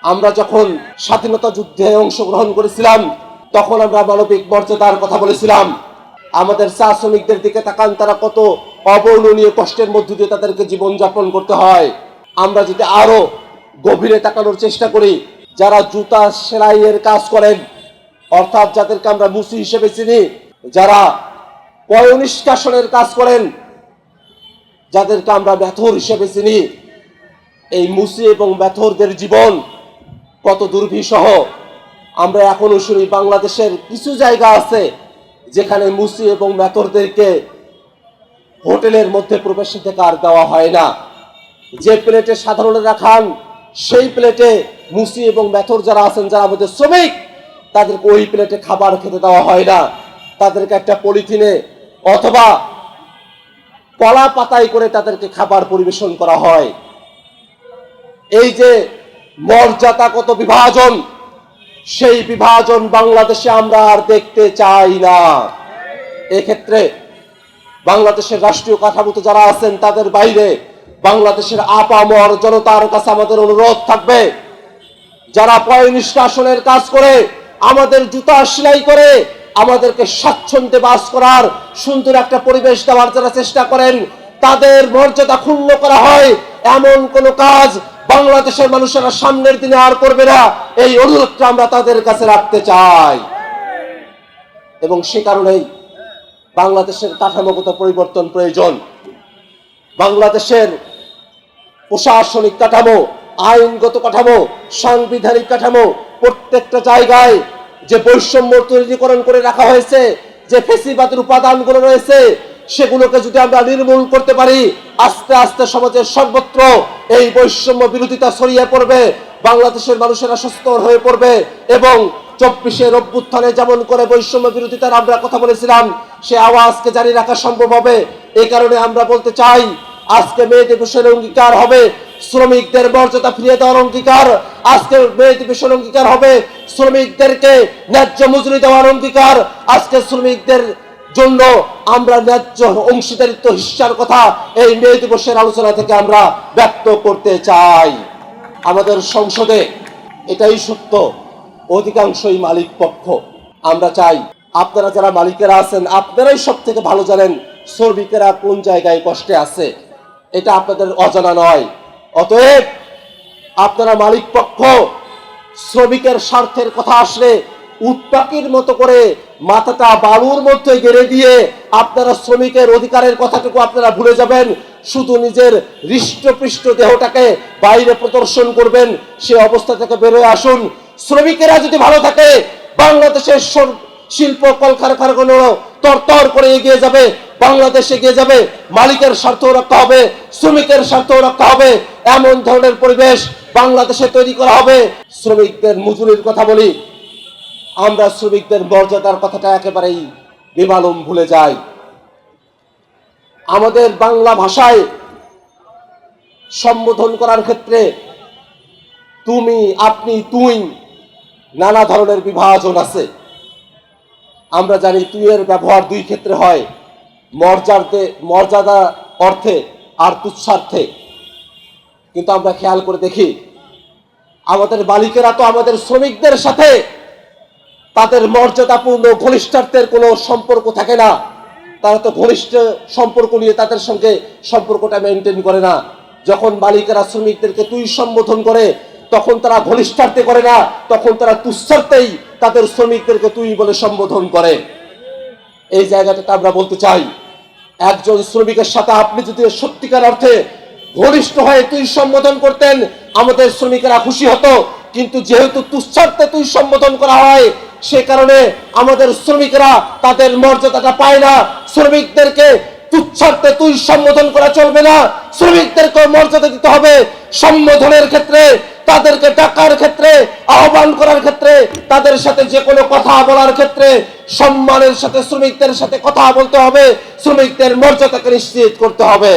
আমরা যখন স্বাধীনতা যুদ্ধে অংশগ্রহণ করেছিলাম তখন আমরা মানবিক মর্যাদার কথা বলেছিলাম। আমাদের চা শ্রমিকদের দিকে তাকান, তারা কত অবর্ণনীয় কষ্টের মধ্য দিয়ে তাদেরকে জীবনযাপন করতে হয়। আমরা যদি আরো গভীরে তাকানোর চেষ্টা করি, যারা জুতা সেলাইয়ের কাজ করেন, অর্থাৎ যাদেরকে আমরা মুসি হিসেবে চিনি, যারা পয় নিষ্কাশনের কাজ করেন, যাদেরকে আমরা মেথর হিসেবে চিনি, এই মুসি এবং মেথরদের জীবন কত দুর্বিষহ। আমরা এখনো শুনি বাংলাদেশের কিছু জায়গা আছে যেখানে মুসি এবং মেথরদেরকে হোটেলের মধ্যে প্রবেশাধিকার দেওয়া হয় না। যে প্লেটে সাধারণরা খান সেই প্লেটে মুসি এবং মেথর যারা আছেন, যারা আমাদের শ্রমিক, তাদেরকে ওই প্লেটে খাবার খেতে দেওয়া হয় না। তাদেরকে একটা পলিথিনে অথবা কলা পাতায় করে তাদেরকে খাবার পরিবেশন করা হয়। এই যে মর্যাদাগত বিভাজন, সেই বিভাজন বাংলাদেশে আমরা আর দেখতে চাই না। এক্ষেত্রে বাংলাদেশের রাষ্ট্রীয় কাঠামোতে যারা আছেন তাদের বাইরে বাংলাদেশের আপামর জনতার কাছে আমাদের অনুরোধ থাকবে, যারা পয় নিষ্কাশনের কাজ করে, আমাদের জুতা সেলাই করে, আমাদেরকে স্বাচ্ছন্দ্যে বাস করার সুন্দর একটা পরিবেশ দেওয়ার যারা চেষ্টা করেন, তাদের মর্যাদা ক্ষুণ্ণ করা হয় এমন কোন কাজ বাংলাদেশের মানুষেরা সামনের দিনে আর করবে না, এই অনুরোধটা আমরা তাদের কাছে রাখতে চাই। এবং সে কারণেই বাংলাদেশের কাঠামোগত পরিবর্তন প্রয়োজন। বাংলাদেশের প্রশাসনিক কাঠামো, আইনগত কাঠামো, সাংবিধানিক কাঠামো, প্রত্যেকটা জায়গায় যে বৈষম্য তৈরিকরণ করে রাখা হয়েছে, যে ফ্যাসিবাদের উপাদানগুলো রয়েছে, সেগুলোকে যদি আমরা নির্মূল করতে পারি, আস্তে আস্তে সমাজের সর্বত্র এই বৈষম্য বিরোধিতা ছড়িয়ে পড়বে, বাংলাদেশের মানুষেরা সচেতন হয়ে পড়বে এবং 24-এর অভ্যুত্থানে যেমন করে বৈষম্য বিরোধিতার আমরা কথা বলেছিলাম, সে আওয়াজকে জারি রাখা সম্ভব হবে। এই কারণে আমরা বলতে চাই, আজকে মে দিবসের অঙ্গীকার হবে শ্রমিকদের মর্যাদা ফিরিয়ে দেওয়ার অঙ্গীকার। আজকে মে দিবসের অঙ্গীকার হবে শ্রমিকদেরকে ন্যায্য মজুরি দেওয়ার অঙ্গীকার। আজকে শ্রমিকদের জন্য আমরা ন্যায্য অংশীদারিত্ব হিস্সার কথা এই মে দিবসের আলোচনা থেকে আমরা ব্যক্ত করতে চাই। আমাদের সংসদে এটাই সত্য, অধিকাংশই মালিক পক্ষ। আমরা চাই আপনারা যারা মালিকেরা আছেন, আপনারাই সব থেকে ভালো জানেন শ্রমিকেরা কোন জায়গায় কষ্টে আছে, এটা আপনাদের অজানা নয়। অতএব আপনারা মালিক পক্ষ, শ্রমিকের স্বার্থের কথা আসলে উৎপাকির মতো করে মাথাটা বালুর মধ্যে গেড়ে দিয়ে আপনারা শ্রমিকের অধিকারের কথাটুকু আপনারা ভুলে যাবেন, শুধু নিজের হৃষ্টপৃষ্ট দেহটাকে বাইরে প্রদর্শন করবেন। সে অবস্থা থেকে বেরোয় আসুন। শ্রমিকেরা যদি ভালো থাকে, বাংলাদেশের শিল্প কলকারখানাগুলো তরতর করে এগিয়ে যাবে, বাংলাদেশ এগিয়ে যাবে। মালিকের স্বার্থ রক্ষা হবে, শ্রমিকের স্বার্থ রক্ষা হবে, এমন ধরনের পরিবেশ বাংলাদেশে তৈরি করা হবে। শ্রমিকদের মজুরির কথা বলি, আমরা শ্রমিকদের মর্যাদার কথাটা একেবারেই বেমালুম ভুলে যাই। আমাদের বাংলা ভাষায় সম্বোধন করার ক্ষেত্রে তুমি, আপনি, তুই নানা ধরনের বিভাজন আছে। আমরা জানি তুই এর ব্যবহার দুই ক্ষেত্রে হয়, মর্যাদা অর্থে আর তুচ্ছার্থে। কিন্তু আমরা খেয়াল করে দেখি, আমাদের মালিকেরা তো আমাদের শ্রমিকদের সাথে তাদের মর্যাদাপূর্ণ ঘনিষ্ঠত্বের কোনো সম্পর্ক থাকে না। তারা তো ঘনিষ্ঠ সম্পর্ক নিয়ে তাদের সঙ্গে সম্পর্কটা মেনটেন করে না। যখন মালিকেরা শ্রমিকদেরকে তুই সম্বোধন করে, তখন তারা ঘনিষ্ঠার্থে করে না, তখন তারা তুচ্ছার্থেই তাদের শ্রমিকদেরকে তুই বলে সম্বোধন করে। এই জায়গাটাতে আমরা বলতে চাই, একজন শ্রমিকের সাথে আপনি যদি সত্যিকার অর্থে ঘনিষ্ঠ হয়ে তুই সম্বোধন করতেন, আমাদের শ্রমিকেরা খুশি হতো। কিন্তু যেহেতু তুচ্ছার্থে তুই সম্বোধন করা হয়, সে কারণে আমাদের শ্রমিকরা তাদের মর্যাদাটা পায় না। শ্রমিকদেরকে তুচ্ছার্থে তুই সম্বোধন করা চলবে না, শ্রমিকদেরকে মর্যাদা দিতে হবে। সম্বোধনের ক্ষেত্রে, তাদেরকে ডাকার ক্ষেত্রে, আহ্বান করার ক্ষেত্রে, তাদের সাথে যে কোনো কথা বলার ক্ষেত্রে সম্মানের সাথে শ্রমিকদের সাথে কথা বলতে হবে, শ্রমিকদের মর্যাদাকে নিশ্চিত করতে হবে।